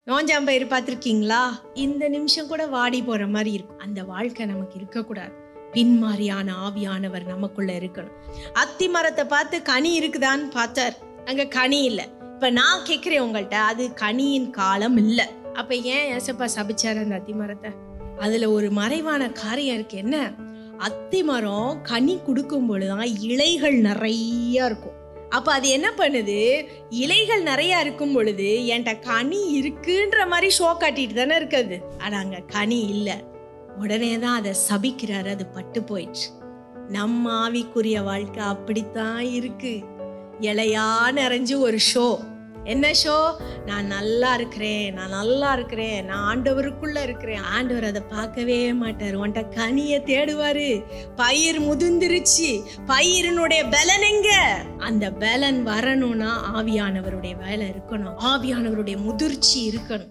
நோஞ்சாம்பயிறு பார்த்துருக்கீங்களா? இந்த நிமிஷம் கூட வாடி போற மாதிரி இருக்கும். அந்த வாழ்க்கை நமக்கு இருக்கக்கூடாது. பின்மாரியான ஆவியானவர் நமக்குள்ள இருக்கணும். அத்தி மரத்தை பார்த்து கனி இருக்குதான்னு பார்த்தார், அங்க கனி இல்லை. இப்ப நான் கேட்கிறேன் உங்கள்கிட்ட, அது கனியின் காலம் இல்லை. அப்ப ஏன் ஏசப்பா சபிச்சார் அந்த அத்தி மரத்தை? அதுல ஒரு மறைவான காரியம் இருக்கு. என்ன? அத்தி மரம் கனி கொடுக்கும் பொழுதுதான் இலைகள் நிறைய இருக்கும். அப்ப அது என்ன பண்ணுது? இலைகள் நிறைய இருக்கும் பொழுது என்கிட்ட கனி இருக்குன்ற மாதிரி ஷோ காட்டிட்டு தானே இருக்குது. ஆனா அங்க கனி இல்லை. உடனேதான் அதை சபிக்கிறாரு. அது பட்டு போயிடுச்சு. நம்ம ஆவிக்குரிய வாழ்க்கை அப்படித்தான் இருக்கு. இலையா நிறைஞ்சு ஒரு ஷோ. என்ன ஷோ? நான் நல்லா இருக்கிறேன், நான் நல்லா இருக்கிறேன், நான் ஆண்டவருக்குள்ள இருக்கிறேன். ஆண்டவர் அதை பார்க்கவே மாட்டார். உன்கிட்ட கனியை தேடுவாரு. பயிர் முதிர்ந்துருச்சு, பயிரினுடைய பலன் எங்க? அந்த பலன் வரணும்னா ஆவியானவருடைய வேலை இருக்கணும், ஆவியானவருடைய முதிர்ச்சி இருக்கணும்.